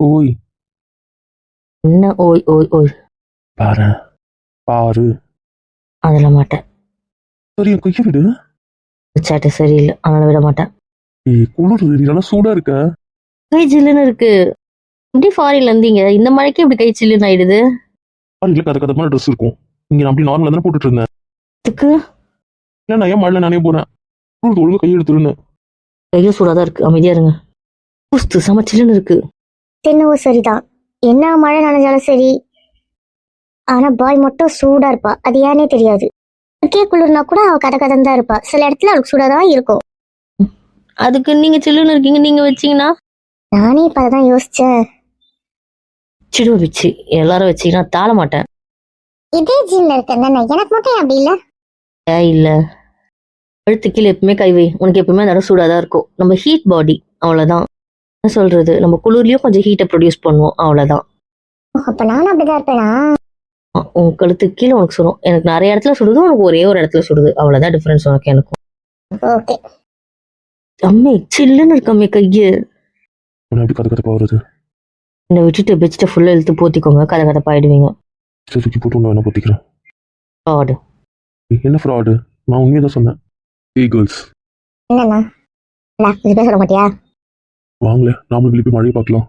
ஓய். என்ன ஓய் ஓய் ஓய்? பாரு பாரு. அதெல்லாம் மாட்டேன். சரி என் கையை விடு. சேட்டை சரியில்லை, அதனால விட மாட்டேன். குளிர் நல்லா சூடா இருக்க. கை சில்லுன்னு இருக்கு. எப்படி ஃபாரின்ல இருந்தீங்க, இந்த மழைக்கு இப்படி கை சில்லுன்னு ஆயிடுது? ஃபாரின்ல கதை கதமான ட்ரெஸ் இருக்கும். இங்க நான் அப்படி நார்மலா தானே போட்டுட்டு இருந்தேன். இதுக்கு ஏன் நான் ஏன் மழையில நானே போறேன்? குளிர் ஒழுங்கு கை எடுத்துருன்னு. கையும் சூடாதான் இருக்கு, அமைதியா இருங்க. புஸ்து செம சில்லுன்னு இருக்கு. என்னவோ சரிதான், என்ன மழை நனைஞ்சாலும் சரி. ஆனா பாய் மட்டும் சூடா இருப்பா, அது ஏனே தெரியாது. கே குளிர்னா கூட அவ கதை கதன் தான் இருப்பா. சில இடத்துல அவளுக்கு சூடாதான் இருக்கும். அதுக்கு நீங்க சில்லுன்னு இருக்கீங்க, நீங்க வச்சீங்கன்னா? நானே இப்ப அதான் யோசிச்சேன். சிடுவ வச்சு எல்லாரும் வச்சீங்கன்னா தாழ மாட்டேன். இதே ஜின்ல இருக்கேன் தானே, எனக்கு மட்டும் அப்படி இல்ல. இல்ல, கழுத்து கீழே எப்பவுமே கை வை, உனக்கு எப்பவுமே அந்த இடம் சூடாதான் இருக்கும். நம்ம ஹீட் பாடி, அவ்வளவுதான். என்ன சொல்றது, நம்ம குளிர்லயும் கொஞ்சம் ஹீட்டை ப்ரொடியூஸ் பண்ணுவோம், அவ்வளவுதான். அப்ப நானும் அப்படிதான் இருப்பேனா? உன் கழுத்து கீழே உனக்கு சுடும், எனக்கு நிறைய இடத்துல சுடுது, உனக்கு ஒரே ஒரு இடத்துல சுடுது, அவ்வளவுதான் டிஃபரன்ஸ் உனக்கு எனக்கும். ஓகே. அம்மே சில்லுன்னு இருக்கம்மே கையு. எப்படி கதை கதை போறது? என்னை விட்டுட்டு பெட்ஷீட்டை ஃபுல்லா இழுத்து போத்திக்கோங்க, கதை கதப்பாயிடுவீங்க. தூக்கி போட்டு ஒன்று வேணா பொத்திக்கிறேன். ஃப்ராடு. என்ன ஃப்ராடு? நான் உண்மையை தான் சொன்னேன். கேர்ள்ஸ் என்னண்ணா இது பேச மாட்டியா? வாங்கல, நாமளும் வெளியே போய் மழையை பார்க்கலாம்.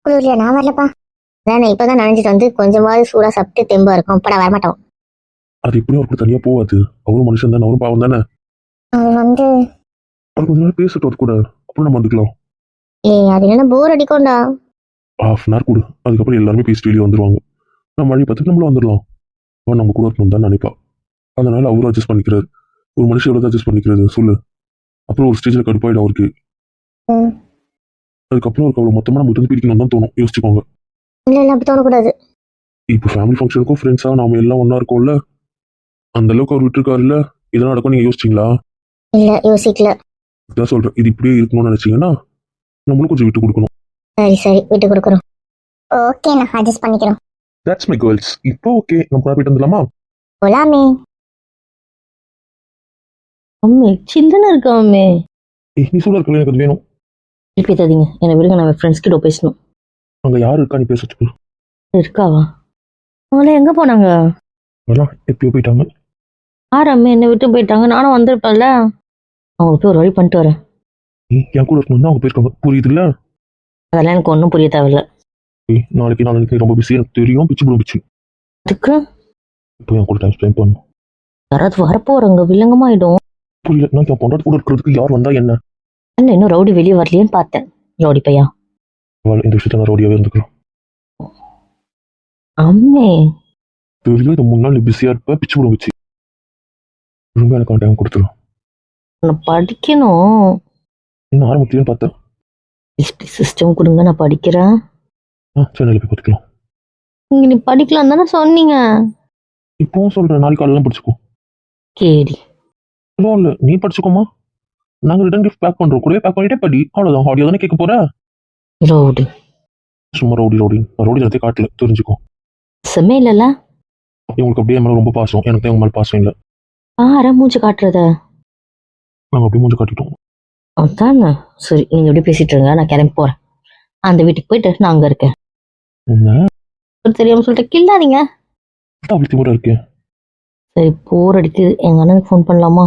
குளிர்ல நான் வரலப்பா. அதானே இப்பதான் நனைஞ்சிட்டு வந்து கொஞ்சமாவது சூடா சாப்பிட்டு தெம்பா இருக்கும். இப்ப நான் வரமாட்டோம். அது எப்படியும் அவருக்கு தனியா போகாது. அவரும் மனுஷன் தானே, அவரும் பாவம் தானே. அவன் வந்து அது கொஞ்ச நேரம் பேசட்டும், அது கூட அப்புறம் நம்ம வந்துக்கலாம். அது என்ன போர் அடிக்கும்டா. ஹாஃப் அன் ஹவர் கொடு, அதுக்கப்புறம் எல்லாருமே பேசிட்டு வெளியே வந்துருவாங்க. நம்ம மழையை பார்த்துட்டு நம்மளும் வந்துடலாம். அவன் நம்ம கூட இருக்கணும் தான் நினைப்பா. அதனால அவரும் அட்ஜஸ்ட் பண்ணிக்கிறாரு. ஒரு மனுஷன் எவ்வளவு அட்ஜஸ்ட் பண்ணிக்கிறது சொல்லு. அப்புறம் ஒரு ஸ்டேஜ்ல கடுப்பாயிடும் அவருக்கு. அதுக்கப்புறம் அவருக்கு அவ்வளவு மொத்தமா நம்ம வந்து பிரிக்கணும் தான் தோணும். யோசிச்சுக்கோங்க. இல்ல அப்படி தோணக்கூடாது. இப்போ ஃபேமிலி ஃபங்க்ஷனுக்கும் ஃப்ரெண்ட்ஸா நாம எல்லாம் ஒன்னா இருக்கோம்ல, அந்த அளவுக்கு அவர் விட்டுருக்காருல்ல. இதெல்லாம் நடக்கும் நீங்க யோசிச்சிங்களா? இல்ல யோசிக்கல. இதான் சொல்றேன், இது இப்படியே இருக்கணும்னு நினைச்சீங்கன்னா நம்மளும் கொஞ்சம் விட்டு கொடுக்கணும். சரி சரி விட்டு கொடுக்குறோம். ஓகே, நான் அட்ஜஸ்ட் பண்ணிக்கிறோம். That's my girls. இப்போ ஓகே, நம்ம போயிட்டு வந்துடலாமா? போலாமே. அம்மே சில்லுன்னு இருக்கு அம்மே. நீ சொல்ல இருக்கல, எனக்கு அது வேணும். திருப்பி தரீங்க, என்னை விடுங்க, நம்ம ஃப்ரெண்ட்ஸ் கிட்ட பேசணும். அங்க யாரு இருக்கா நீ பேசுறதுக்கு? இருக்காவா? அவங்கள எங்க போனாங்க? அதெல்லாம் எப்பயோ போயிட்டாங்க. அம்மே என்னை விட்டு போயிட்டாங்க, நானும் வந்திருப்பேன்ல. அவங்க போய் ஒரு வழி பண்ணிட்டு வரேன். என் கூட இருக்கணும் தான் அவங்க போயிருக்காங்க, புரியுது இல்ல? அதெல்லாம் எனக்கு ஒன்றும் புரிய தேவையில்ல. நாளைக்கு ரொம்ப பிஸி, எனக்கு தெரியும். பிச்சு போடும் பிச்சு. அதுக்கு இப்போ என் கூட டைம் ஸ்பெண்ட் பண்ணும். யாராவது வரப்போறவங்க வில்லங்கமாயிடும். புரியல, நான் என் பொண்டாட்டி கூட இருக்கிறதுக்கு யார் வந்தா என்ன? இன்னும் ரவுடி வெளியே வரலையேன்னு பார்த்தேன். ரவுடி பையா இந்த விஷயத்த நான் ரவுடியாவே இருந்துக்கிறேன். அம்மே தெரியும், இது 3 நாள் நீ பிஸியா இருப்ப. பிச்சு போடும் பிச்சு. ரொம்ப எனக்கு டைம் கொடுத்துரும். நான் படிக்கணும். இன்னும் ஆரம்பிக்கலன்னு பார்த்தேன். சிஸ்டம் கொடுங்க, நான் படிக்கிறேன். சென்னையில் போய் பார்த்துக்கலாம். இங்க நீ படிக்கலாம் தானே சொன்னீங்க. இப்பவும் சொல்றேன், நாளைக்கு காலையில படிச்சுக்கோ. கேடி இல்ல நீ படிச்சுக்கோமா. நாங்க ரிட்டன் கிஃப்ட் பேக் பண்றோம், கூடவே பேக் பண்ணிட்டே படி. அவ்வளவுதான். ஆடியோ தானே கேட்க போற. ரவுடி சும்மா ரவுடி ரவுடி ரவுடி ஜனத்தை காட்டல, தெரிஞ்சுக்கோ. செம்மே இல்லைல்ல. உங்களுக்கு அப்படியே மேல ரொம்ப பாசம், எனக்கு தான் உங்க மேல பாசம் இல்லை. மூச்சு காட்டுறத நாங்க அப்படியே மூஞ்சி காட்டிட்டோம். அதானே. சரி, நீங்க எப்படி பேசிட்டு இருங்க, நான் கிளம்பி போறேன். அந்த வீட்டுக்கு போயிட்டு நான் அங்க இருக்கேன். என்ன தெரியாம சொல்லிட்டு கில்லாதீங்க. அப்படி திமுறை இருக்கேன். சரி, போர் அடிக்குது. எங்க அண்ணனுக்கு ஃபோன் பண்ணலாமா?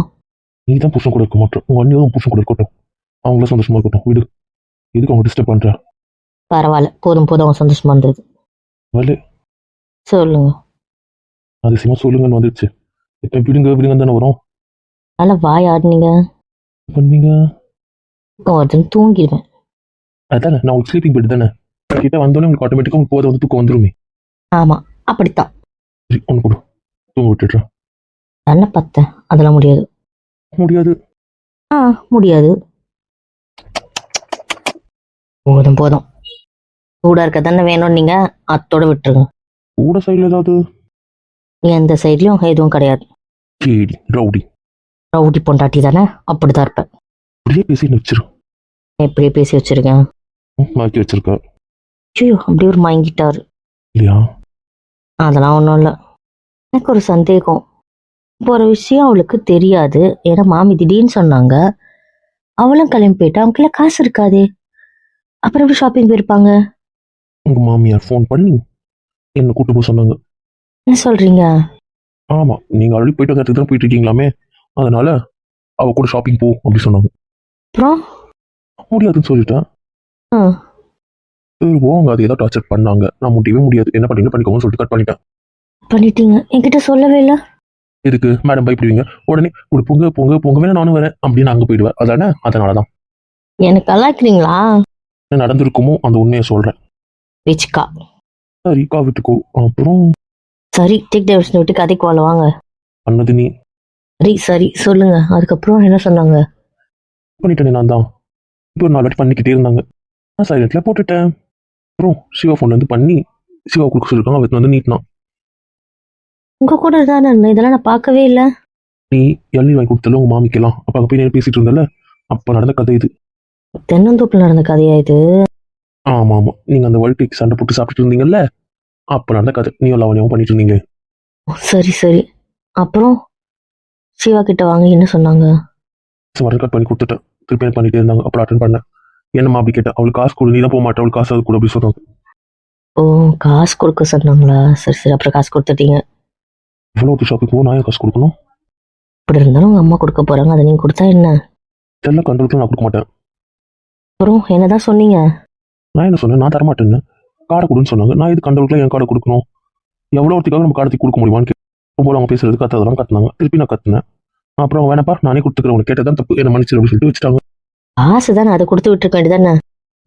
நீ தான் புருஷன் கூட இருக்க மாட்டோம், உங்க அண்ணியும் புருஷன் கூட இருக்கட்டும். அவங்களும் சந்தோஷமா இருக்கட்டும். வீடு எதுக்கு அவங்க டிஸ்டர்ப் பண்ற? பரவாயில்ல, போதும் போதும், அவங்க சந்தோஷமா இருந்தது. வரல சொல்லுங்க. அதிசயமா சொல்லுங்கன்னு வந்துடுச்சு. இப்ப விடுங்க விடுங்க தானே வரும். நல்லா வாய் ஆடுனீங்க. பண்ணுவீங்க ஒருத்தன் தூங்கிடுவேன். அதானே, நான் உங்களுக்கு ஸ்லீப்பிங் பெட் தானே. கிட்ட வந்தோடனே உங்களுக்கு ஆட்டோமேட்டிக்கா உங்களுக்கு போதை வந்து தூக்கம் வந்துருமே. ஆமா, அப்படித்தான். சரி, ஒன்று கொடு, தூங்க விட்டுடுறேன். என்ன பார்த்தேன், அதெல்லாம் முடியாது. முடியாது. முடியாது. போதும் போதும், சூடா இருக்க தானே வேணும். நீங்க அத்தோட விட்டுருங்க. கூட சைடுல ஏதாவது? எந்த சைட்லயும் எதுவும் கிடையாது. கேடி ரவுடி ரவுடி பொண்டாட்டி தானே, அப்படிதான் இருப்பேன். அப்படியே பேசி வச்சிரு. எப்படியே பேசி வச்சிருக்கேன். மாக்கி வச்சிருக்க. ஐயோ, அப்படியே ஒரு மயங்கிட்டாரு இல்லையா? அதெல்லாம் ஒன்றும் இல்லை. எனக்கு ஒரு சந்தேகம். போகிற விஷயம் அவளுக்கு தெரியாது. ஏன்னா மாமி திடீர்னு சொன்னாங்க. அவளும் கிளம்பி போயிட்டா. அவங்களுக்குள்ள காசு இருக்காதே, அப்புறம் எப்படி ஷாப்பிங் போயிருப்பாங்க? உங்க மாமியார் ஃபோன் பண்ணி என்னை கூட்டு போக சொன்னாங்க. என்ன சொல்றீங்க? ஆமா, நீங்க ஆல்ரெடி போயிட்டு வந்த இடத்துக்கு தான் போயிட்டு இருக்கீங்களாமே, அதனால அவ கூட ஷாப்பிங் போ அப்படி சொன்னாங்க. அப்புறம்? முடியாதுன்னு சொல்லிட்டேன். ஆ, சரி போங்க, அது ஏதோ டார்ச்சர் பண்ணாங்க. நான் முடியவே முடியாது, என்ன பண்ணீங்க பண்ணிக்கோங்கன்னு சொல்லிட்டு கட் பண்ணிட்டேன். பண்ணிட்டீங்க. என்கிட்ட சொல்லவே இல்லை. எதுக்கு மேடம் பயப்படுவீங்க? உடனே ஒரு பொங்க பொங்க பொங்க வேணா நானும் வரேன் அப்படின்னு அங்கே போயிடுவேன். அதானே, அதனாலதான் எனக்கு கலாய்க்கிறீங்களா? என்ன நடந்திருக்குமோ அந்த உண்மையை சொல்றேன். விச்கா. சரிக்கா விட்டுக்கோ. அப்புறம் சரி, டேக் டைவர்ஷன் விட்டு கதைக்கு வாழ வாங்க. பண்ணது நீ சரி சரி சொல்லுங்க. அதுக்கப்புறம் என்ன சொன்னாங்க? பண்ணிட்டேனே நான் தான். இப்போ ஒரு 4 வாட்டி பண்ணிக்கிட்டே இருந்தாங்க. நான் சைலண்ட்ல போட்டுட்டேன். அப்புறம் சிவா ஃபோன்ல இருந்து பண்ணி சிவா கொடுக்க சொல்லிருக்காங்க. அவன் வந்து நீட்னான். உங்க கூட தானே இருந்தேன், இதெல்லாம் நான் பார்க்கவே இல்லை. நீ இளநீர் வாங்கி கொடுத்தல உங்க மாமிக்கலாம். அப்ப அங்க போய் நேரம் பேசிட்டு இருந்தல, அப்ப நடந்த கதை இது. தென்னந்தோப்பில் நடந்த கதையா இது? ஆமா ஆமா, நீங்க அந்த வேர்ல்ட் கேக் சண்டை போட்டு சாப்பிட்டுட்டு இருந்தீங்கல்ல, அப்ப நடந்த கதை. நீயும் லவனியாவும் பண்ணிட்டு இருந்தீங்க. சரி சரி. அப்புறம் சிவா கிட்ட வாங்க என்ன சொன்னாங்க? வர கட் பண்ணி கொடுத்துட்டேன். திருப்பி எனக்கு பண்ணிட்டே இருந்தாங்க. அப்புறம் அட்டன் பண்ணேன். என்னம்மா அப்படி கேட்டேன். அவளுக்கு காசு கொடு, நீ தான் போக மாட்டேன், அவளுக்கு காசு அது கூட அப்படி சொன்னாங்க. ஓ, காசு கொடுக்க சொன்னாங்களா? சரி சரி, அப்புறம் காசு கொடுத்துட்டீங்க. இவ்வளோ ஷாப்பிங் போக நான் ஏன் காசு கொடுக்கணும்? இப்படி இருந்தாலும் உங்க அம்மா கொடுக்க போறாங்க, அதை நீங்க கொடுத்தா என்ன? இதெல்லாம் கண்ட்ரோலுக்கு நான் கொடுக்க மாட்டேன். அப்புறம் என்னதான் சொன்னீங்க? நான் என்ன சொன்னேன்? நான் தரமாட்டேன்னு கார்டை கொடுன்னு சொன்னாங்க. நான் இது கண்ட்ரோலுக்குலாம் என் கார்டை கொடுக்கணும்? எவ்வளோ ஒருத்திக்காக நம்ம கார்டை கொடுக்க முடியுமான்னு போல அவங்க பேசுறது கத்ததெல்லாம் கத்துனாங்க. திருப்பி நான் கத்துனேன். அப்புறம் வேணப்பா நானே கொடுத்துக்கிறேன், உனக்கு கேட்டதான் தப்பு, என்ன மன்னிச்சிரு அப்படின்னு சொல்லிட்டு வச்சுட்டாங்க. காசு தானே, அதை கொடுத்து விட்டுருக்க வேண்டியதானே?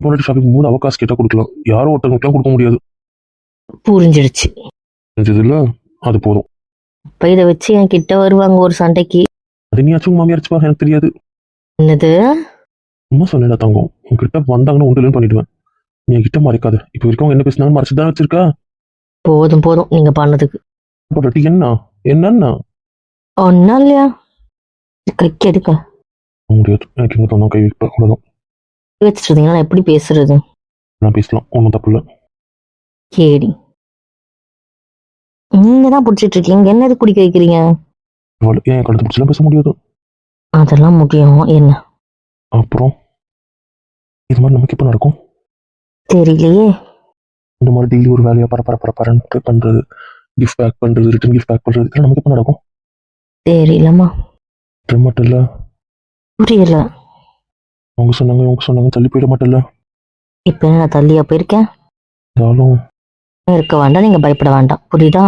போனட்டு ஷாப்பிங் போது அவ காசு கேட்டால் கொடுக்கலாம், யாரோ ஒருத்தவங்களுக்குலாம் கொடுக்க முடியாது. புரிஞ்சிடுச்சு. செஞ்சதில்ல, அது போதும். இப்ப இதை வச்சு என் கிட்ட வருவாங்க ஒரு சண்டைக்கு. அது நீயாச்சும் உங்க மாமியாச்சுப்பா, எனக்கு தெரியாது. என்னது? சும்மா சொன்னேன் தங்கம், உங்ககிட்ட வந்தாங்கன்னா ஒன்றுலன்னு பண்ணிடுவேன். நீ என்கிட்ட மறைக்காத. இப்போ வரைக்கும் அவங்க என்ன பேசினாங்கன்னு மறைச்சு தான் வச்சிருக்கா. போதும் போதும் நீங்க பண்ணதுக்கு. போட்டு என்ன என்னன்னா ஒன்னும் இல்லையா, கைக்கு எடுக்க முடியாது. எனக்கு எங்க தந்தோம் கை வைப்பேன், அவ்வளோதான். வச்சுட்டு இருந்தீங்கன்னா நான் எப்படி பேசுறது? நான் பேசலாம், ஒன்றும் தப்பு இல்லை. கேடி, நீங்க தான் பிடிச்சிட்டு இருக்கீங்க, என்னது குடிக்க வைக்கிறீங்க? ஏன் கழுத்து பிடிச்சலாம் பேச முடியாது. அதெல்லாம் முடியும். என்ன அப்புறம் இது மாதிரி நமக்கு எப்போ நடக்கும் தெரியலையே. இந்த மாதிரி டெய்லி ஒரு வேலையாக பரப்பரன்னு பண்ணுறது, கிஃப்ட் பேக் பண்ணுறது, ரிட்டன் கிஃப்ட் பேக் பண்ணுறது, இதெல்லாம் நமக்கு எப்போ நடக்கும் தெரியலம்மா. மட்டும் இல்லை, புரியல. அவங்க சொன்னாங்க தள்ளி போயிட மாட்டேல்ல. இப்ப என்ன நான் தள்ளியா போயிருக்கேன்? இருந்தாலும் இருக்க வேண்டாம், நீங்க பயப்பட வேண்டாம், புரியுதா?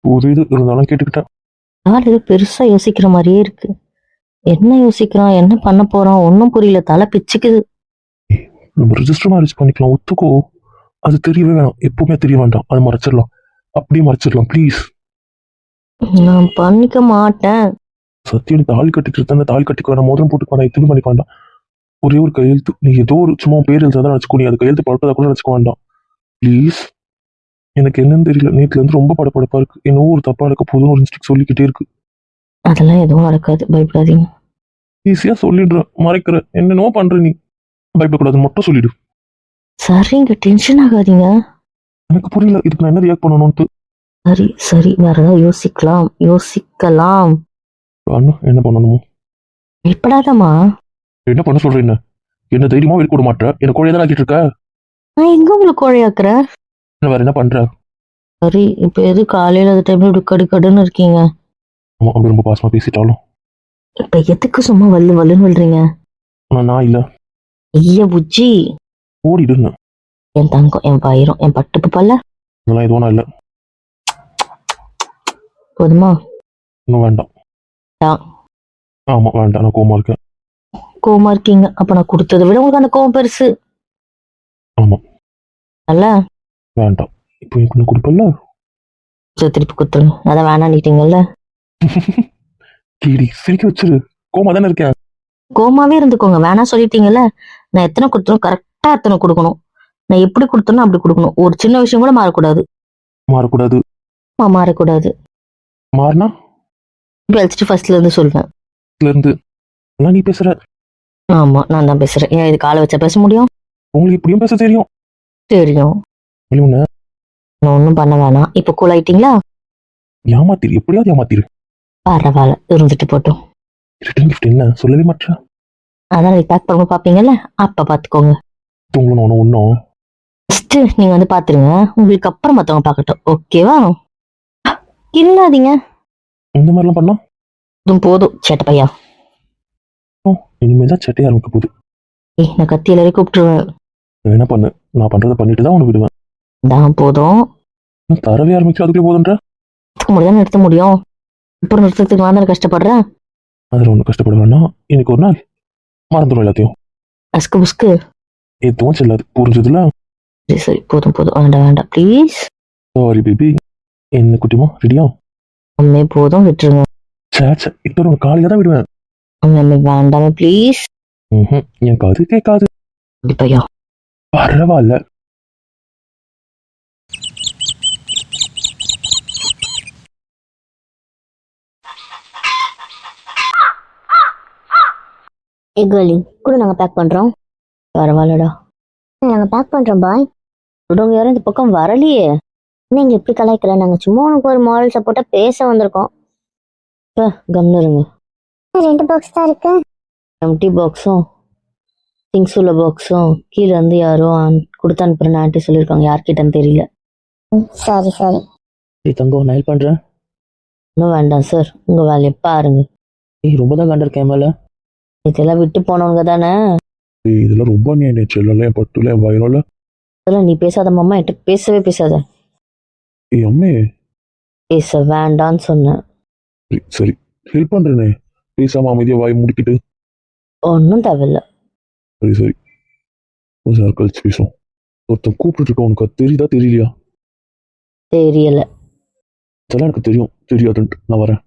ஒரு இது இருந்தாலும் கேட்டுக்கிட்டேன். ஆள் ஏதோ பெருசா யோசிக்கிற மாதிரியே இருக்கு. என்ன யோசிக்கிறான், என்ன பண்ண போறான், ஒன்னும் புரியல, தலை பிச்சுக்குது. நம்ம ரிஜிஸ்டர் மேரேஜ் பண்ணிக்கலாம், ஒத்துக்கோ. அது தெரியவே வேணாம், எப்பவுமே தெரிய வேண்டாம். அதை மறைச்சிடலாம், அப்படியே மறைச்சிடலாம் ப்ளீஸ். நான் பண்ணிக்க மாட்டேன். சத்தியம், தாலி கட்டிட்டு தானே, தாலி கட்டிக்க வேணாம், மோதிரம் போட்டுக்க வேணாம், எதுவும் பண்ணிக்க வேண்டாம். ஒரே ஒரு கையெழுத்து, நீ ஏதோ ஒரு சும்மா பேர் எழுதாதான் நினச்சிக்கோ, நீ அது கையெழுத்து பழப்பதா கூட நினச்சிக்க வேண்டாம் ப்ளீஸ். எனக்கு என்னன்னு தெரியல, நேற்றுல இருந்து ரொம்ப படப்படப்பா இருக்கு. என்னவோ ஒரு தப்பா இருக்க போதுன்னு ஒரு இன்ஸ்டிக் சொல்லிக்கிட்டே இருக்கு. அதெல்லாம் எதுவும் நடக்காது, பயப்படாதீங்க. ஈஸியா சொல்லிடுற, மறைக்கிற, என்னென்னவோ பண்ற நீ. பயப்படக்கூடாது மட்டும் சொல்லிடு. சரிங்க, டென்ஷன் ஆகாதீங்க. எனக்கு புரியல இதுக்கு நான் என்ன ரியாக்ட் பண்ணணும்ட்டு. சரி சரி, வேற ஏதாவது யோசிக்கலாம். என்ன பண்ணணுமோ? பயப்படாதம்மா. என்ன பண்ண சொல்ற? என்ன தைரியமா வெளிக்கூட மாட்டேன், என்ன கோழையதான் ஆக்கிட்டு இருக்க. நான் எங்க உங்களுக்கு கோழையாக்குறேன்? வேற என்ன பண்ற? சரி, இப்ப எது காலையில அந்த டைம்ல இப்படி கடுக்கடுன்னு இருக்கீங்க? ஆமா, அப்படி ரொம்ப பாசமா பேசிட்டாலும். இப்ப எதுக்கு சும்மா வல்லுன்னு விழுறீங்க? ஆனா நான் இல்ல. ஐய புஜ்ஜி, ஓடிடுன்னு. என் தங்கம், என் பயிரும், என் பட்டு பல்ல. அதெல்லாம் எதுவும் நான் இல்ல. போதுமா? இன்னும் வேண்டாம். ஆமா வேண்டாம், நான் கோவமா இருக்கேன். கோவமா இருக்கீங்க? அப்ப நான் கொடுத்ததை விட உங்களுக்கு அந்த கோவம் பெருசு. ஆமா. அல்ல வேண்டாம், இப்போ எனக்கு ஒன்று கொடுப்பல. திருப்பி கொடுத்துருங்க, அதான் வேணான்னுட்டீங்கல்ல. கேடி சிரிக்க வச்சிரு, கோமா தானே இருக்கேன். கோமாவே இருந்துக்கோங்க, வேணா சொல்லிட்டீங்கல்ல. நான் எத்தனை கொடுத்தனும் கரெக்டா எத்தனை கொடுக்கணும். நான் எப்படி கொடுத்தனும் அப்படி கொடுக்கணும். ஒரு சின்ன விஷயம் கூட மாறக்கூடாது. மாறக்கூடாது? மாறக்கூடாது. மாறினா ஃபர்ஸ்ட்ல இருந்து சொல்வேன். இருந்து நீ பேசுற. ஆமா, நான் தான் பேசுறேன். ஏன் இது காலை வச்சா பேச முடியும்? உங்களுக்கு இப்படியும் பேச தெரியும்? தெரியும். நான் ஒன்றும் பண்ண வேணாம். இப்ப கூல் ஆயிட்டீங்களா? ஏமாத்திரு, எப்படியாவது ஏமாத்திரு. பரவாயில்ல, இருந்துட்டு போட்டோம். ரிட்டன் கிஃப்ட் என்ன சொல்லவே மாட்டேன். அதான் பேக் பண்ண பாப்பீங்கல்ல, அப்ப பாத்துக்கோங்க. ஒன்னும் ஃபர்ஸ்ட் நீங்க வந்து பாத்துருங்க, உங்களுக்கு அப்புறம் மத்தவங்க பார்க்கட்டும். ஓகேவா? இல்லாதீங்க. இந்த மாதிரிலாம் பண்ணா இதுவும் போதும் சேட்ட பையா. இனிமேல் தான் சட்டையை ஆரம்பிக்க போகுது. நான் கத்தி எல்லாரையும் கூப்பிட்டுருவேன். என்ன பண்ணு, நான் பண்றதை பண்ணிட்டு தான் உனக்கு விடுவேன். தான் போதும். நான் தரவே ஆரம்பிச்சு அதுக்குள்ளே போதுன்ற நிறுத்த முடியாது, நிறுத்த முடியும். அப்புறம் நிறுத்தத்துக்கு நான் தானே கஷ்டப்படுறேன். அதில் ஒன்று கஷ்டப்பட வேணாம். இன்னைக்கு ஒரு நாள் மறந்துடும் எல்லாத்தையும். அஸ்கு புஸ்கு. எதுவும் செல்லாது, புரிஞ்சதுல? சரி சரி, போதும் போதும், வேண்டாம் வேண்டாம் ப்ளீஸ். Sorry baby. என்ன குட்டிமா, ரெடியா? அம்மே போதும், விட்டுருங்க. சேச்ச, இப்போ உனக்கு காலையில தான் விடுவேன். அம்மே வேண்டாமே ப்ளீஸ். என் காது கேட்காது. பையா பரவாயில்ல. எக்வலி கூட நாங்க பேக் பண்றோம். பரவாயில்லடா. நாங்க பேக் பண்றோம் பாய். விடுங்க, யாரும் இந்த பக்கம் வரலையே. நீங்க எப்படி கலாய்க்கல? நாங்க சும்மா உனக்கு ஒரு மாரல் சப்போர்ட்டா பேச வந்திருக்கோம். கம்னு இருங்க. 2 பாக்ஸ் தான் இருக்கு. எம்டி பாக்ஸும் திங்ஸ் உள்ள பாக்ஸும் கீழே இருந்து யாரோ கொடுத்து அனுப்புறேன்னு ஆண்டி சொல்லியிருக்காங்க. யார்கிட்டன்னு தெரியல. சரி சரி. தங்கம் நைல் பண்றேன். இன்னும் வேண்டாம் சார், உங்க வேலையை பாருங்க. ரொம்ப தான் கண்டிருக்கேன் மேல. இதெல்லாம் விட்டு போனவங்க தானே. இதெல்லாம் ரொம்ப நீ செல்ல பட்டுல வயனோல. அதெல்லாம் நீ பேசாத மாமா, என்கிட்ட பேசவே பேசாத. அம்மே பேச வேண்டான்னு சொன்னேன். சரி ஹெல்ப் பண்றேனே, பேசாம அமைதியா வாய் முடிக்கிட்டு. ஒன்றும் தேவையில்ல. சரி சரி, கொஞ்ச நேரம் கழிச்சு பேசுவோம். ஒருத்தன் கூப்பிட்டு இருக்க, உனக்கு அது தெரியுதா தெரியலையா? தெரியல. அதெல்லாம் எனக்கு தெரியும், தெரியாதுன்ட்டு நான் வரேன்.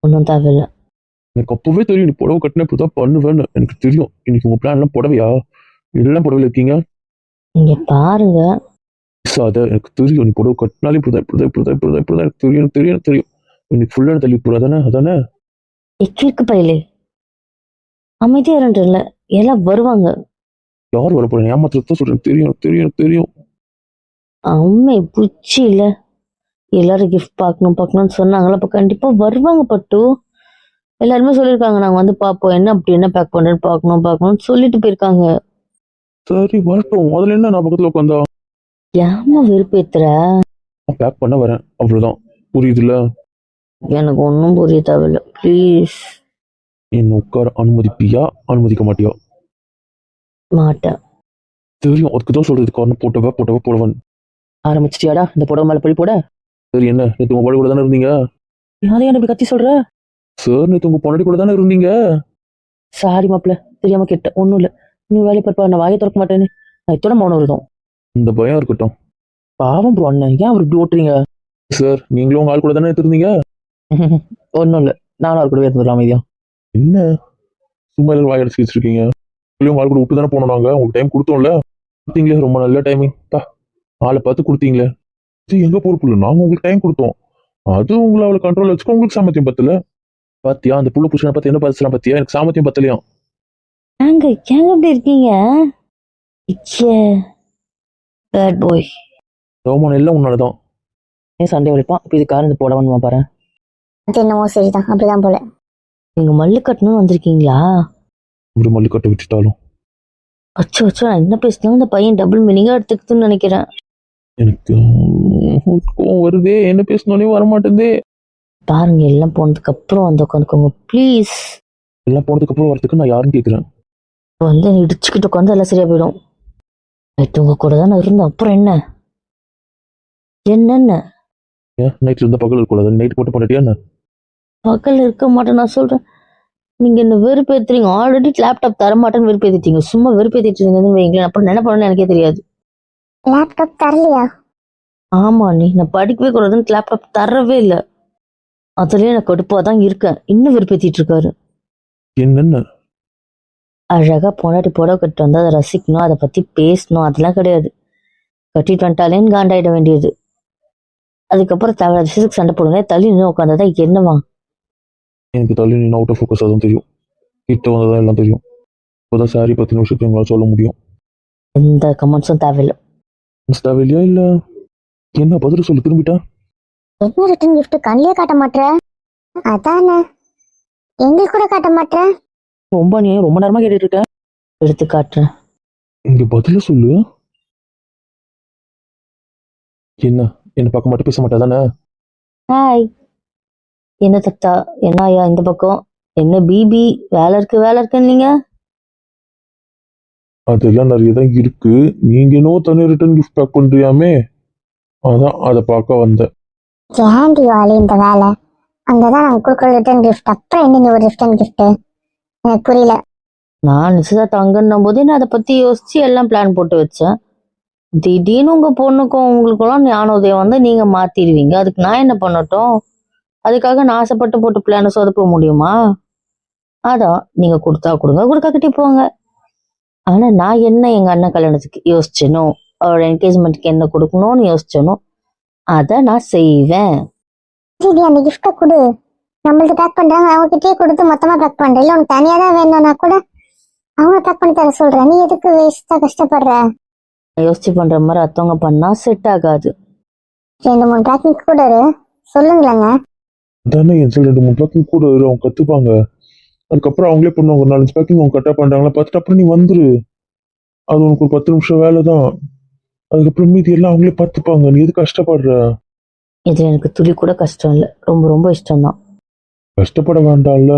ஒன்றும் தேவையில்ல. எனக்கு அப்பவே தெரியும் நீ புடவை கட்டின இப்படிதான் பண்ணுவேன்னு எனக்கு தெரியும். இன்னைக்கு உங்க பிளான் எல்லாம் புடவையா? இதெல்லாம் புடவையில இருக்கீங்க. இங்க பாருங்க. அத எனக்கு தெரியும், நீ புடவை கட்டினாலே இப்படிதான் இப்படிதான் இப்படிதான் இப்படிதான் இப்படிதான் எனக்கு தெரியும், எனக்கு தெரியும், எனக்கு தெரியும். இன்னைக்கு ஃபுல்லா தள்ளி போடாதானே? அதானே எக்கிருக்கு பையலே, அமைதியா இருந்துல, எல்லாம் வருவாங்க. யார் வர போறேன்? ஏமாத்திரத்தான் சொல்றேன். தெரியும், எனக்கு தெரியும், எனக்கு தெரியும். அம்மை புச்சி இல்ல. எல்லாரும் கிஃப்ட் பார்க்கணும் பார்க்கணும்னு சொன்னாங்களா, அப்ப கண்டிப்பா வருவாங்க பட்டு. எல்லாருமே சொல்லியிருக்காங்க, நாங்க வந்து பார்ப்போம், என்ன அப்படி என்ன பேக் பண்றேன்னு பார்க்கணும் பார்க்கணும்னு சொல்லிட்டு போயிருக்காங்க. சரி வரட்டும், அதுல என்ன? நான் பக்கத்துல உட்காந்தா ஏமா வெறுப்பேத்துற? பேக் பண்ண வரேன், அவ்வளவுதான். புரியுதுல்ல? எனக்கு ஒன்றும் புரிய தேவையில்ல ப்ளீஸ். என்ன உட்கார அனுமதிப்பியா, அனுமதிக்க மாட்டியா? மாட்டேன். தெரியும், அதுக்குதான் சொல்றது. காரணம் போட்டவ போடவன். ஆரம்பிச்சிட்டியாடா இந்த புடவை மேல பழி போட? சரி என்ன, நேற்று உங்க கூட தானே இருந்தீங்க? யாரையும் என்ன இப்படி கத்தி சொல்ற? சார், நேற்று உங்க பொண்டாட்டி கூட தானே இருந்தீங்க? சாரி மாப்பிள்ள, தெரியாம கேட்ட. ஒன்றும் இல்லை, நீ வேலை பார்ப்பா, நான் வாயை திறக்க மாட்டேன்னு நான் இத்தோட மௌனம் இருந்தோம். இந்த பயம் இருக்கட்டும். பாவம் ப்ரோ, அண்ணன் ஏன் அவர் இப்படி ஓட்டுறீங்க? சார், நீங்களும் உங்க ஆள் கூட தானே இருந்தீங்க? ஒன்றும் இல்லை, நானும் அவர் கூடவே இருந்துடலாம் அமைதியா. என்ன சும்மா எல்லாரும் வாய் அடிச்சு வச்சிருக்கீங்க? உங்க ஆள் கூட விட்டு தானே போனோம். நாங்க உங்களுக்கு டைம் கொடுத்தோம்ல, கொடுத்தீங்களே, ரொம்ப நல்ல டைமிங். ஆளை பார்த்து கொடுத்தீங்களே. இது எங்க பொறுப்பு இல்லை, நாங்க உங்களுக்கு டைம் கொடுத்தோம். அது உங்களை அவளை கண்ட்ரோல் வச்சுக்கோ. உங்களுக்கு சாமர்த்தியம் பத்தல. பாத்தியா அந்த புள்ள புருஷனை பத்தி என்ன பேசலாம்? பாத்தியா எனக்கு சாமர்த்தியம் பத்தலையா? ஏங்க ஏங்க இப்படி இருக்கீங்க? Bad boy. ரோமான் எல்லாம் உன்னாலதான். ஏன் சண்டை வலிப்பான்? இப்போ இது காரணம் போடவனுமா பாரு. அது என்னமோ சரிதான், அப்படிதான் போல. நீங்க மல்லு கட்டணும்னு வந்திருக்கீங்களா? இப்படி மல்லிக்கட்டை விட்டுட்டாலும் அச்சோ அச்சோ, நான் என்ன பேசினாலும் இந்த பையன் டபுள் மீனிங்கா எடுத்துக்குதுன்னு நினைக்கிறேன். எனக்கு கோவம் வருதே, என்ன பேசணும்னே வரமாட்டேதே. பாருங்க, எல்லாம் போனதுக்கு அப்புறம் வந்து உட்காந்துக்கோங்க ப்ளீஸ். எல்லாம் போனதுக்கு அப்புறம் வரதுக்கு நான் யாருன்னு கேட்கிறேன். வந்து இடிச்சுக்கிட்டு உட்காந்து எல்லாம் சரியா போயிடும். நைட்டு உங்க கூட தானே இருந்தோம், அப்புறம் என்ன? என்னென்ன ஏன் நைட்ல இருந்தா பகல் இருக்கக்கூடாது? நைட் போட்டு பண்ணிட்டியா என்ன? பகல் இருக்க மாட்டேன் நான் சொல்றேன். நீங்க என்ன வெறுப்பேத்துறீங்க. ஆல்ரெடி லேப்டாப் தர மாட்டேன்னு வெறுப்பேத்திட்டீங்க. சும்மா வெறுப்பேத்திட்டு இருந்தீங்கன்னு வைங்களேன், அப்புறம் என்ன பண்ணணும்னு எனக்கே தெரியாது. லேப்டாப் தரலையா? ஆமா, நான் படிக்கவே கூடாதுன்னு லேப்டாப் தரவே இல்லை. அதுலயே நான் கடுப்பா தான் இருக்கேன். இன்னும் வெறுப்பேத்திட்டு இருக்காரு. என்னென்ன? அழகா பொண்டாட்டி புடவை கட்டிட்டு வந்து அதை ரசிக்கணும், அதை பத்தி பேசணும், அதெல்லாம் கிடையாது. கட்டிட்டு வந்துட்டாலேன்னு காண்டாயிட வேண்டியது. அதுக்கப்புறம் தேவையான விஷயத்துக்கு சண்டை போடுங்க. தள்ளி நின்று உட்காந்ததா என்னவா? எனக்கு தள்ளி நீ அவுட் ஆஃப் ஃபோக்கஸ் தான் தெரியும், கிட்ட வந்ததான் எல்லாம் தெரியும். இப்போதான் சாரி பத்தின விஷயத்தை எங்களால் சொல்ல முடியும். எந்த கமெண்ட்ஸும் தேவையில்லை. தேவையில்லையா? இல்ல என்ன பதில் சொல்லு திரும்பிட்டா? என்ன ரிட்டன் கிஃப்ட் கண்ணிலே காட்ட மாட்டேற? அதானே, எங்களுக்கு கூட காட்ட மாட்டேற. ரொம்ப நீ ரொம்ப நேரமா கேட்டுட்டு இருக்க. எடுத்து காட்டுறேன். இங்க பதில சொல்லு. என்ன என்ன பார்க்க மட்டும் பேச மாட்டா தானே? ஹாய். என்ன தத்தா, என்ன ஐயா இந்த பக்கம்? என்ன பிபி, வேலை இருக்கு வேலை இருக்குன்னு நீங்க? அதெல்லாம் நிறைய தான் இருக்கு. நீங்க என்னவோ தனி ரிட்டர்ன் கிஃப்ட் பேக் பண்றியாமே, அதான் அதை பார்க்க வந்தேன். ஏன்டி வாலி இந்த வேலை? அங்கதான் நாங்க கொடுக்குற ரிட்டர்ன் கிஃப்ட், அப்புறம் என்ன ஒரு ரிட்டர்ன் கிஃப்ட்? எனக்கு புரியல. நான் நிச்சயதார்த்தம் அங்கன்னும் போதே நான் அதை பத்தி யோசிச்சு எல்லாம் பிளான் போட்டு வச்சேன். திடீர்னு உங்க பொண்ணுக்கும் உங்களுக்கெல்லாம் ஞானோதயம் வந்து நீங்க மாத்திடுவீங்க. அதுக்கு நான் என்ன பண்ணட்டும்? அதுக்காக நான் ஆசைப்பட்டு போட்டு பிளான சொதப்ப முடியுமா? அதான் நீங்க கொடுத்தா கொடுங்க, கொடுக்காக்கிட்டே போங்க. ஆனா நான் என்ன எங்க அண்ணன் கல்யாணத்துக்கு யோசிச்சேனோ, அவரோட என்கேஜ்மெண்ட்க்கு என்ன கொடுக்கணும்னு யோசிச்சேனோ அதை நான் செய்வேன். சரி, அந்த கிஃப்டை கொடு. நம்மளுக்கு பேக் பண்றாங்க, அவங்க கிட்டே கொடுத்து மொத்தமா பேக் பண்றேன். இல்ல உனக்கு தனியா தான் வேணும்னா கூட அவங்க பேக் பண்ணி தர சொல்றேன். நீ எதுக்கு வேஸ்டா கஷ்டப்படுற? யோசிச்சு பண்ற மாதிரி அத்தவங்க பண்ணா செட் ஆகாது. 2-3 பேக்கிங் கூட சொல்லுங்களேங்க. தானே என் சொல்ல 2-3 பேக்கிங் கூட இரு, அவங்க கத்துப்பாங்க. அதுக்கப்புறம் அவங்களே பண்ணுவாங்க. ஒரு 4-5 பேக்கிங் அவங்க கரெக்டாக பண்றாங்களா பார்த்துட்டு அப்புறம் நீ வந்துரு. அது உனக்கு ஒரு 10 நிமிஷம் வேலை தான். அதுக்கப்புறம் மீதி எல்லாம் அவங்களே பார்த்துப்பாங்க. நீ எது கஷ்டப்படுற? இது எனக்கு துளி கூட கஷ்டம் இல்லை, ரொம்ப ரொம்ப இஷ்டம்தான். கஷ்டப்பட வேண்டாம்ல.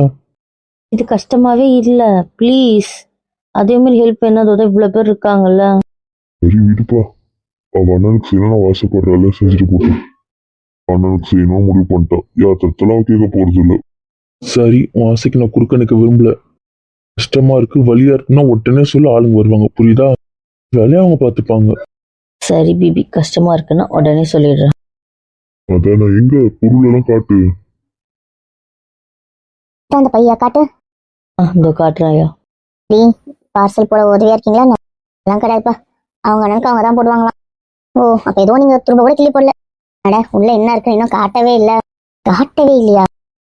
இது கஷ்டமாவே இல்ல, ப்ளீஸ். அதே மாதிரி ஹெல்ப் என்னதோட இவ்வளவு பேர் இருக்காங்கல்ல. சரி விடுப்பா, அவ அண்ணனுக்கு செய்யணும் ஆசைப்படுறாள், செஞ்சுட்டு போட்டோம். அண்ணனுக்கு செய்யணும் முடிவு பண்ணிட்டான். யாத்திரத்தெல்லாம் கேட்க போறது இல்லை. சரி, உன் ஆசைக்கு நான் குறுக்க நிற்க விரும்பல. கஷ்டமா இருக்கு, வலியா இருக்குன்னா உடனே சொல்ல ஆளுங்க வருவாங்க, புரியுதா? வேலையை அவங்க பார்த்துப்பாங்க. சரி பிபி, கஷ்டமா இருக்குன்னா உடனே சொல்லிடுறேன். அதான் நான் எங்க பொருள் எல்லாம் காட்டு. அந்த பையா காட்டு. இந்த காட்டுறாயா? பார்சல் போட உதவியா இருக்கீங்களா? எல்லாம் கிடையாதுப்பா, அவங்க அண்ணனுக்கு அவங்க தான் போடுவாங்களாம். ஓ, அப்ப ஏதோ நீங்க திரும்ப கூட கிளி போடல. அட, உள்ள என்ன இருக்கு இன்னும் காட்டவே இல்ல. காட்டவே இல்லையா?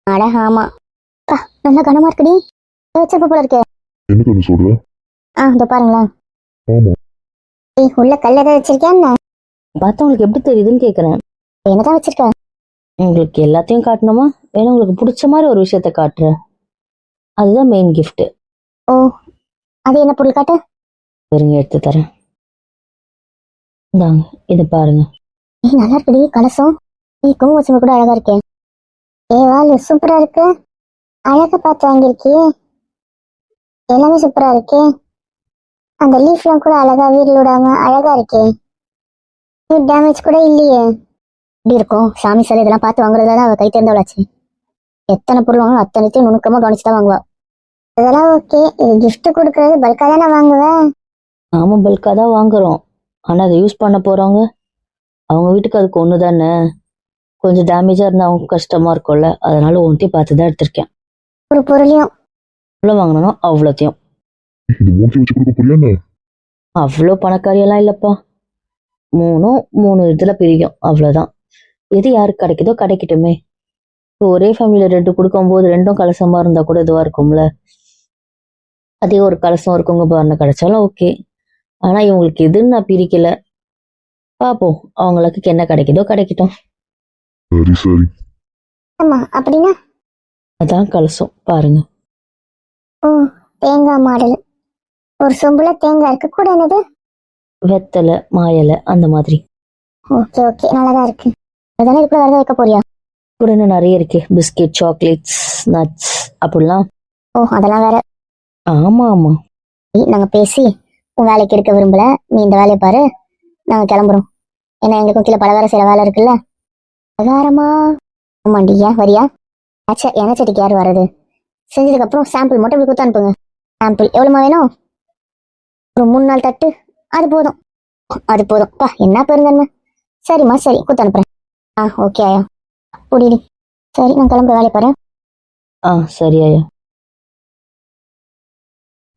அட ஆமா, நல்லா கனமா இருக்குடி. வச்சிருப்ப போல இருக்கு. எனக்கு ஒன்று சொல்ற. இதோ பாருங்களேன். ஆமா, உள்ள கல் ஏதாவது வச்சிருக்கேன் என்ன? பார்த்தா உங்களுக்கு எப்படி தெரியுதுன்னு கேக்குறேன். என்னதான் வச்சிருக்க? உங்களுக்கு எல்லாத்தையும் காட்டணுமா, வேணும் உங்களுக்கு பிடிச்ச மாதிரி ஒரு விஷயத்த காட்டுறேன். அதுதான் மெயின் கிஃப்ட். ஓ, அது என்ன பொருள் காட்டு? இருங்க, எடுத்து தரேன். இந்தாங்க, இதை பாருங்க. நல்லா இருக்குடி கலசம். குங்கும வச்சுங்க கூட அழகா இருக்கேன். வாலு சூப்பரா இருக்கு. அழகா பார்த்து வாங்கியிருக்கே. எல்லாமே சூப்பரா இருக்கே. அந்த லீஃப்லாம் கூட அழகா வீரில் விடாம அழகா இருக்கே. டேமேஜ் கூட இல்லையே. இப்படி இருக்கும் சாமி சிலை இதெல்லாம் பார்த்து வாங்குறதுல தான் அவ கை தேர்ந்தவளாச்சு. எத்தனை பொருள் வாங்கணும் அத்தனைத்தையும் நுணுக்கமா கவனிச்சுதான் வாங்குவா. இதெல்லாம் ஓகே. இது கிஃப்ட் கொடுக்கறது பல்கா தானே வாங்குவேன். நாம பல்கா தான் வாங்குறோம். ஆனா அதை யூஸ் பண்ண போறவங்க அவங்க வீட்டுக்கு அதுக்கு ஒண்ணு தானே. கொஞ்சம் டேமேஜா இருந்தா அவங்க கஷ்டமா இருக்கும்ல, அதனால ஒன்றையும் பார்த்து தான் எடுத்திருக்கேன். ஒரு பொருளையும் எவ்வளோ வாங்கணும் அவ்வளோத்தையும். இது மூர்த்தி வச்சு கொடுக்க புரியாண்ணே. அவ்வளோ பணக்காரியெல்லாம் இல்லப்பா. மூணும் 3 இதுல பிரிக்கும், அவ்வளவுதான். எது யாருக்கு கிடைக்குதோ கிடைக்கட்டுமே. இப்போ ஒரே ஃபேமிலியில 2 கொடுக்கும்போது 2ம் கலசமா இருந்தா கூட இதுவா இருக்கும்ல. அதே ஒரு கலசம் ஒரு குங்குமம் கிடைச்சாலும் ஓகே. ஆனா இவங்களுக்கு எதுன்னு நான் பிரிக்கல. பாப்போம், அவங்களுக்கு என்ன கிடைக்குதோ கிடைக்கட்டும். சரி சரி. ஆமா அப்படின்னா. அதான் கலசம் பாருங்க. ஓ, தேங்காய் மாடல். ஒரு சொம்புல தேங்காய் இருக்கு, கூட என்னது வெத்தலை மாயலை அந்த மாதிரி. ஓகே ஓகே, நல்லாதான் இருக்கு. அதுதானே இதுக்குள்ள வரத வைக்க போறியா? கூட இன்னும் நிறைய இருக்கு, பிஸ்கெட், சாக்லேட்ஸ், நட்ஸ் அப்படிலாம். ஓ, அதெல்லாம் வேற. ஆமா ஆமா. நாங்க பேசி உன் வேலைக்கு எடுக்க விரும்பல. நீ இந்த வேலையை பாரு, நாங்க கிளம்புறோம். ஏன்னா எங்களுக்கும் கீழே பலகாரம் செய்யற வேலை இருக்குல்ல. பலகாரமா? ஆமாண்டி, ஏன் வரியா? ஆச்சா, எண்ணெய் சட்டிக்கு யார் வர்றது? செஞ்சதுக்கு அப்புறம் சாம்பிள் மட்டும் இப்படி கொடுத்து அனுப்புங்க. சாம்பிள் எவ்வளவுமா வேணும்? ஒரு 3-4 தட்டு, அது போதும். அது போதும்ப்பா, என்ன பெருங்கன்னு. சரிம்மா சரி, கொடுத்து அனுப்புறேன். ஓகே ஆயா, புடிடி. சரி, நான் கிளம்புற வேலையை பாரு. சரி ஐயா.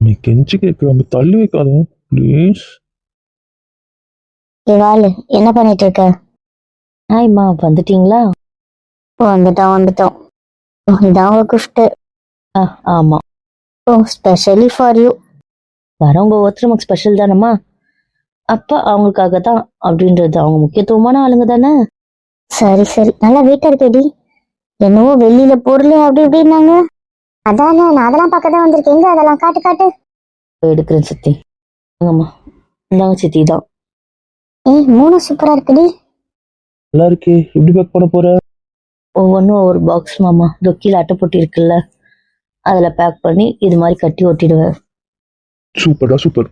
நீ கெஞ்சி கேட்கலாம், தள்ளி வைக்காத ப்ளீஸ். இவாளு என்ன பண்ணிட்டு இருக்க? ஹாய்மா, வந்துட்டீங்களா? வந்துட்டோம். இதான் உங்க கிஃப்ட். ஆமா. ஓ, ஸ்பெஷலி ஃபார் யூ. வரவங்க ஒருத்தர் நமக்கு ஸ்பெஷல் தானம்மா. அப்ப அவங்களுக்காக தான் அப்படின்றது, அவங்க முக்கியத்துவமான ஆளுங்க தானே. சரி சரி, நல்லா வெயிட்டா இருக்கேடி. என்னவோ வெளியில பொருள் அப்படி இப்படின்னாங்க. அதானே, நான் அதெல்லாம் பார்க்க தான் வந்திருக்கேன். எங்க அதெல்லாம் காட்டு காட்டு. எடுக்கிறேன் சித்தி. ஆமாம்மா, இந்தாங்க சித்தி தான். 3 சூப்பரா இருக்குடி. நல்லா இருக்கே, எப்படி பேக் பண்ண போற? ஒவ்வொன்றும் ஒவ்வொரு பாக்ஸ் மாமா. இதோ கீழே அட்டை போட்டி இருக்குல்ல, அதில் பேக் பண்ணி இது மாதிரி கட்டி ஒட்டிடுவேன். சூப்பர்டா சூப்பர்.